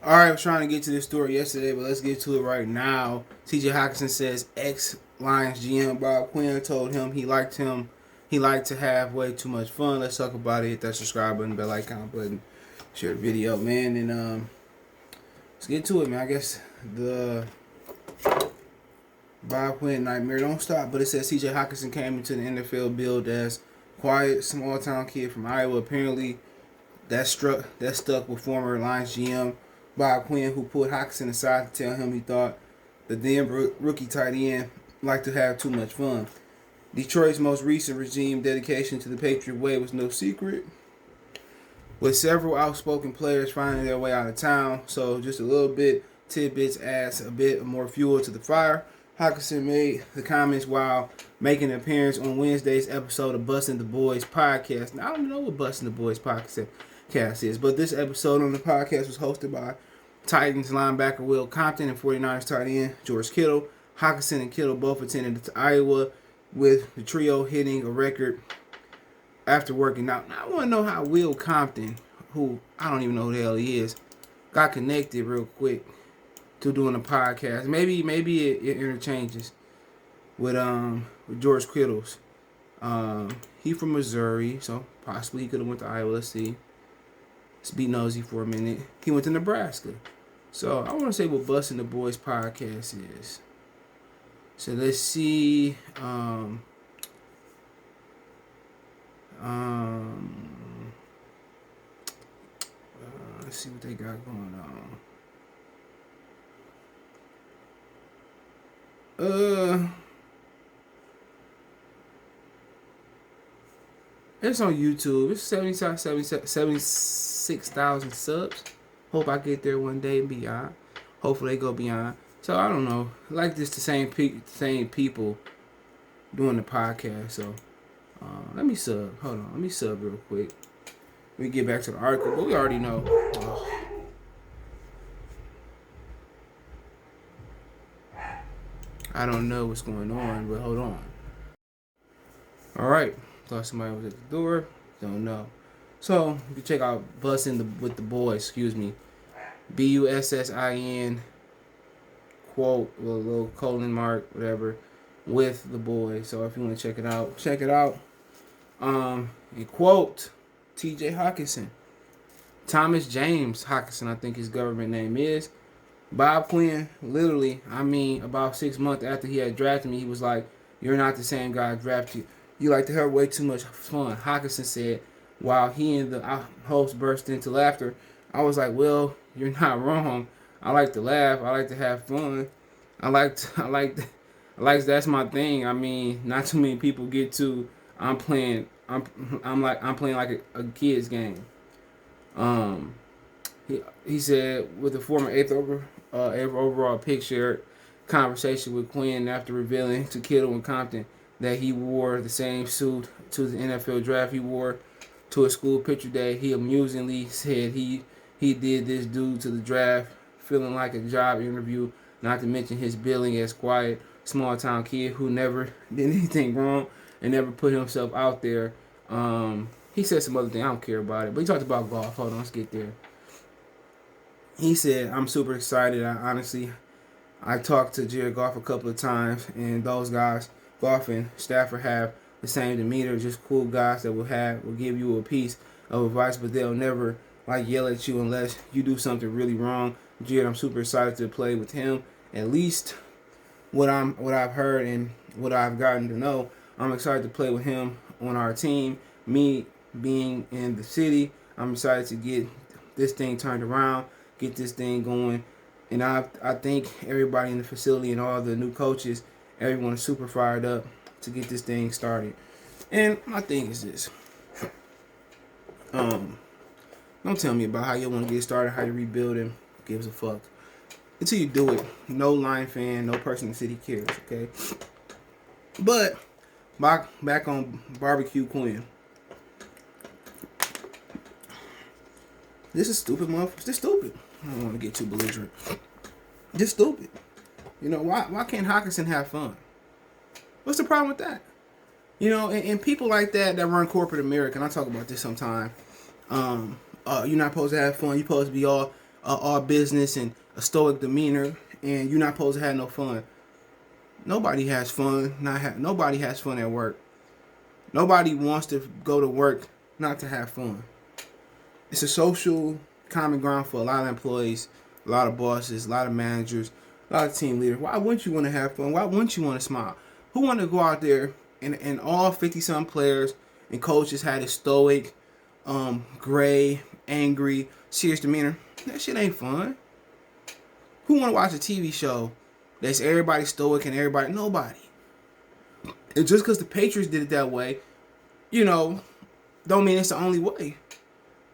All right, I was trying to get to this story yesterday, but let's get to it right now. TJ Hockenson says ex-Lions GM Bob Quinn told him. He liked to have way too much fun. Let's talk about it. Hit that subscribe button, bell icon button, share the video, man, and let's get to it, man. I guess the Bob Quinn nightmare don't stop, but it says TJ Hockenson came into the NFL billed as quiet, small-town kid from Iowa. Apparently, that stuck with former Lions GM Bob Quinn, who pulled Hockenson aside to tell him he thought the Denver rookie tight end liked to have too much fun. Detroit's most recent regime dedication to the Patriot way was no secret, with several outspoken players finding their way out of town. So just a little bit tidbits adds a bit more fuel to the fire. Hockenson made the comments while making an appearance on Wednesday's episode of Bustin' the Boys podcast. Now, I don't know what Bustin' the Boys podcast is, but this episode on the podcast was hosted by Titans linebacker Will Compton and 49ers tight end George Kittle. Hockenson and Kittle both attended to Iowa, with the trio hitting a record after working out. Now, I want to know how Will Compton, who I don't even know who the hell he is, got connected real quick to doing a podcast. Maybe it interchanges with George Kittle's. He from Missouri, so possibly he could have went to Iowa. Let's see. Let's be nosy for a minute. He went to Nebraska. So I want to say what Bustin' the Boys podcast is. So let's see. Let's see what they got going on. It's on YouTube. It's 76,000 subs. Hope I get there one day and beyond. Hopefully they go beyond. So I don't know. I like this the same people doing the podcast. So let me sub. Hold on. Let me sub real quick. We get back to the article, but we already know. I don't know what's going on, but hold on. All right. Thought somebody was at the door. Don't know. So you can check out Bussin' with the Boys. Excuse me. BUSSIN. Quote, a little colon mark, whatever, with the boys. So if you want to check it out, check it out. And quote, TJ Hockenson. Thomas James Hockenson, I think his government name is. Bob Quinn, literally, about 6 months after he had drafted me, he was like, "You're not the same guy I drafted you. You like to have way too much fun." Hockenson said, while he and the host burst into laughter. I was like, well, you're not wrong. I like to laugh. I like to have fun. I like that's my thing. Not too many people get to. I'm playing like a kid's game. He said with the former eighth overall pick shared conversation with Quinn after revealing to Kittle and Compton that he wore the same suit to the NFL draft he wore to a school picture day. He amusingly said he did this due to the draft feeling like a job interview, not to mention his billing as quiet, small-town kid who never did anything wrong and never put himself out there. He said some other thing. I don't care about it. But he talked about golf. Hold on, let's get there. He said, I'm super excited. I talked to Jared Goff a couple of times, and those guys, Goff and Stafford, have the same demeanor, just cool guys that will give you a piece of advice, but they'll never yell at you unless you do something really wrong. Jared, I'm super excited to play with him. At least what I've heard and what I've gotten to know, I'm excited to play with him on our team. Me being in the city, I'm excited to get this thing turned around, get this thing going. And I think everybody in the facility and all the new coaches, everyone is super fired up to get this thing started. And my thing is this. Don't tell me about how you want to get started, how you rebuilding. Who gives a fuck? Until you do it, no Lion fan, no person in the city cares, okay? But back on Barbecue Quinn. This is stupid, motherfuckers. This stupid. I don't want to get too belligerent. This stupid. You know, why can't Hockenson have fun? What's the problem with that? You know, and people like that run corporate America, and I talk about this sometime. You're not supposed to have fun. You're supposed to be all all business and a stoic demeanor, and you're not supposed to have no fun. Nobody has fun. Nobody has fun at work. Nobody wants to go to work not to have fun. It's a social common ground for a lot of employees, a lot of bosses, a lot of managers, a lot of team leaders. Why wouldn't you want to have fun? Why wouldn't you want to smile? Who want to go out there and all 50-some players and coaches had a stoic, gray, angry, serious demeanor? That shit ain't fun. Who want to watch a TV show that's everybody stoic and everybody? Nobody. And just because the Patriots did it that way, don't mean it's the only way.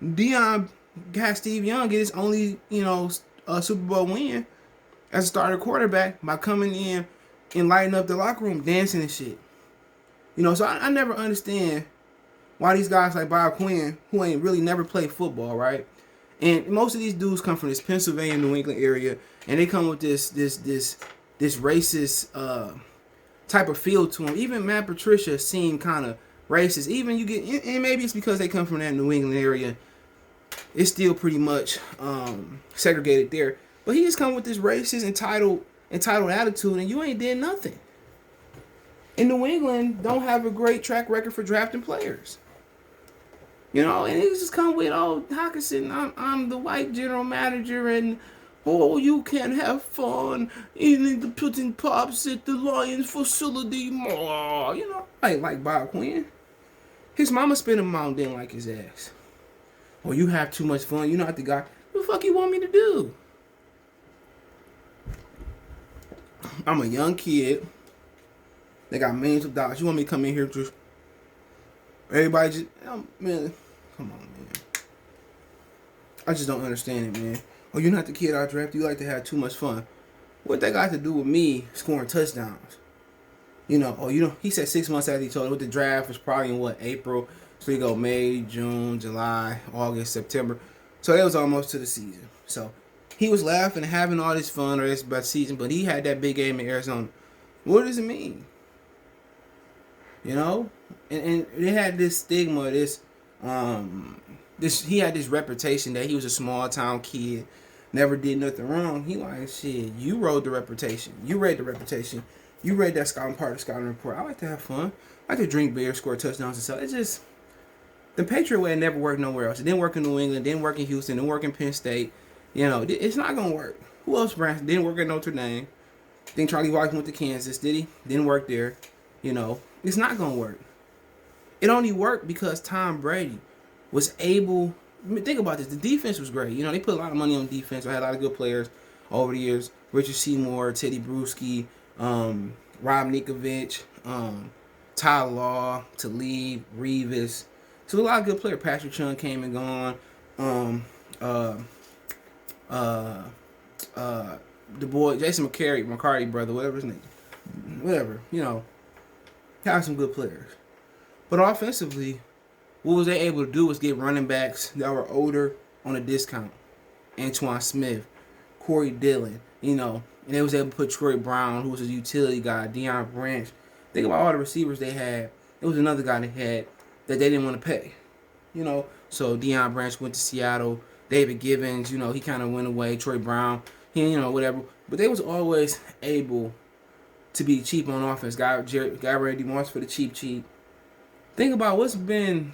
Deion had Steve Young get his only, Super Bowl win as a starter quarterback by coming in and lighting up the locker room, dancing and shit. So I never understand why these guys like Bob Quinn, who ain't really never played football, right? And most of these dudes come from this Pennsylvania, New England area, and they come with this racist type of feel to them. Even Matt Patricia seemed kind of racist. Even and maybe it's because they come from that New England area. It's still pretty much segregated there. But he just come with this racist, entitled attitude, and you ain't did nothing. And New England don't have a great track record for drafting players. And it just come with, Hockenson, I'm the white general manager, and you can have fun eating putting pops at the Lions facility. I ain't like Bob Quinn. His mama spit him out and didn't like his ass. You have too much fun. You're not the guy. What the fuck you want me to do? I'm a young kid. They got millions of dollars. You want me to come in here just... Everybody just... man, come on, man. I just don't understand it, man. You're not the kid I drafted. You like to have too much fun. What that got to do with me scoring touchdowns? He said 6 months after he told him. With the draft was probably in, April. So you go May, June, July, August, September. So it was almost to the season. So he was laughing and having all this fun or this best season, but he had that big game in Arizona. What does it mean? And they had this stigma, he had this reputation that he was a small town kid, never did nothing wrong. He like, shit, you rode the reputation. You read the reputation. You read that scouting part of the scouting report. I like to have fun. I like to drink beer, score touchdowns and stuff. It's just, the Patriot way never worked nowhere else. It didn't work in New England, didn't work in Houston, didn't work in Penn State. It's not going to work. Who else, Branson? Didn't work at Notre Dame. Think Charlie Washington went to Kansas, did he? Didn't work there. It's not going to work. It only worked because Tom Brady was able... think about this. The defense was great. They put a lot of money on defense. I had a lot of good players over the years. Richard Seymour, Teddy Bruschi, Rob Ninkovich, Ty Law, Talib, Revis. So a lot of good players. Patrick Chung came and gone. The boy Jason McCarty brother, whatever his name, whatever. Have some good players. But offensively, what was they able to do was get running backs that were older on a discount. Antoine Smith, Corey Dillon, and they was able to put Troy Brown, who was a utility guy, Deion Branch. Think about all the receivers they had. There was another guy they had that they didn't want to pay. So Deion Branch went to Seattle. David Givens, he kind of went away. Troy Brown, whatever. But they was always able to be cheap on offense. Got Randy Moss for the cheap. Think about what's been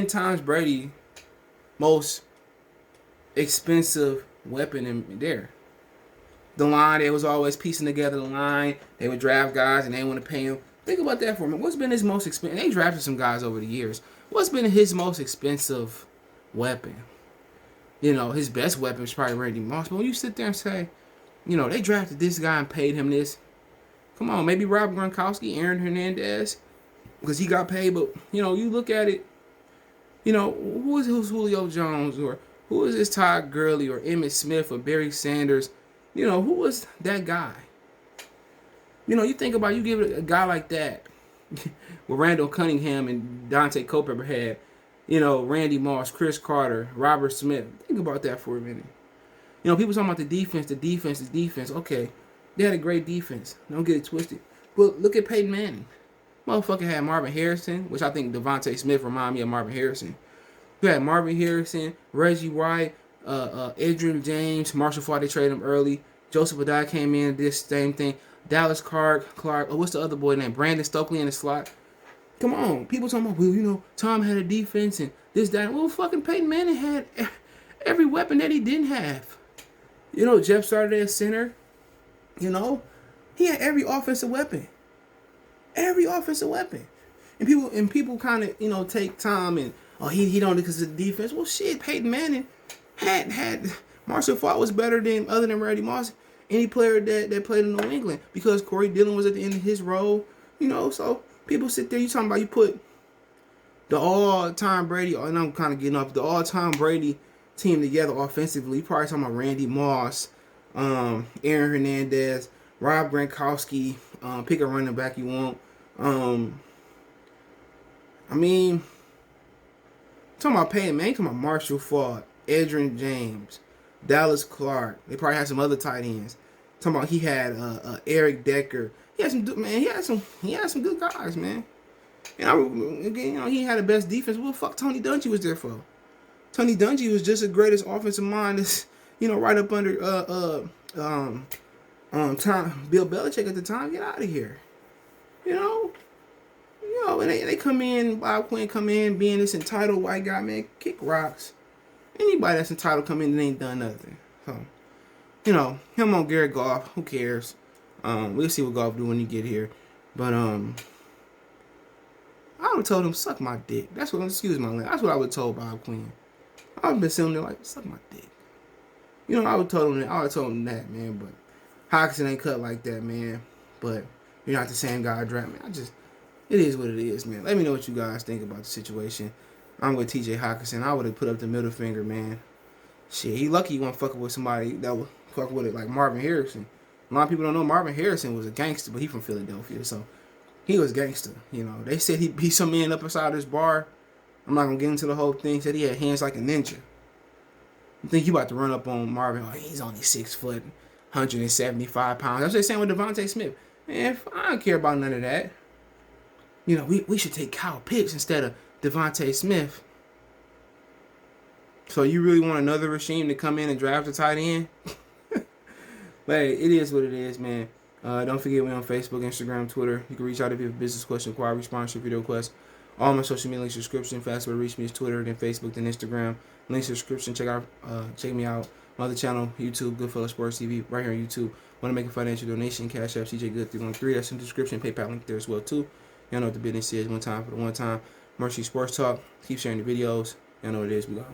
Tom Brady's most expensive weapon in there. The line, they was always piecing together the line. They would draft guys and they didn't want to pay them. Think about that for a minute. What's been his most expensive? They drafted some guys over the years. What's been his most expensive weapon? His best weapon is probably Randy Moss. But when you sit there and say, they drafted this guy and paid him this. Come on, maybe Rob Gronkowski, Aaron Hernandez, because he got paid. But, you look at it, who's Julio Jones or who is this Todd Gurley or Emmitt Smith or Barry Sanders? Who was that guy? You think about, you give it a guy like that, with Randall Cunningham and Dante Culpepper had, Randy Moss, Chris Carter, Robert Smith. Think about that for a minute. People talking about the defense. Okay, they had a great defense. Don't get it twisted. But look at Peyton Manning. Motherfucker had Marvin Harrison, which I think Devontae Smith remind me of Marvin Harrison. You had Marvin Harrison, Reggie White, Adrian James, Marshall Faulk. They traded him early. Joseph Adai came in and did the same thing. Dallas Clark. What's the other boy name? Brandon Stokely in the slot. Come on, people talking about, well, Tom had a defense and this, that. Well, fucking Peyton Manning had every weapon that he didn't have. Jeff started at center. He had every offensive weapon. Every offensive weapon. And people kind of, take time and, he don't because of the defense. Well, shit, Peyton Manning had Marshall Faulk was better than, other than Randy Moss, any player that played in New England, because Corey Dillon was at the end of his role. So people sit there, you talking about you put the all-time Brady, and I'm kind of getting off, the all-time Brady team together offensively. You probably talking about Randy Moss, Aaron Hernandez, Rob Gronkowski, pick a running back you want. Talking about Peyton Manning, talking about Marshall Faulk, Adrian James, Dallas Clark. They probably had some other tight ends. Talking about he had Eric Decker. He had some good guys, man. And again, he had the best defense. What the fuck Tony Dungy was there for? Tony Dungy was just the greatest offensive mind that's, right up under Tom Bill Belichick at the time. Get out of here. And they come in, Bob Quinn come in, being this entitled white guy, man, kick rocks. Anybody that's entitled come in and ain't done nothing. So, him on Garrett Goff, who cares? We'll see what Goff do when he get here. But I would have told him, suck my dick. That's what I would have told Bob Quinn. I would have been sitting there like, suck my dick. I would have told him that, man. But Hockenson ain't cut like that, man. But you're not the same guy I draft, man. It is what it is, man. Let me know what you guys think about the situation. I'm with TJ Hockenson. I would have put up the middle finger, man. Shit, he lucky he wasn't fucking with somebody that would fuck with it like Marvin Harrison. A lot of people don't know Marvin Harrison was a gangster, but he from Philadelphia, so he was gangster. They said he beat some man up inside this bar. I'm not gonna get into the whole thing. Said he had hands like a ninja. You think you about to run up on Marvin? Oh, he's only 6 foot, 175 pounds. That's what they're saying with Devontae Smith. Man, I don't care about none of that. We should take Kyle Pitts instead of Devontae Smith. So you really want another regime to come in and draft a tight end? But hey, it is what it is, man. Don't forget we're on Facebook, Instagram, Twitter. You can reach out if you have a business question, inquiry, sponsorship, video request. All my social media links, description. Fast way to reach me is Twitter, then Facebook, then Instagram. Links, description. Check me out. My other channel, YouTube, Goodfellas Sports TV, right here on YouTube. Want to make a financial donation? Cash App, CJ Good 313. That's in the description. PayPal link there as well too. Y'all know what the business is. One time for the one time. Mercy Sports Talk. Keep sharing the videos. Y'all know what it is. We go.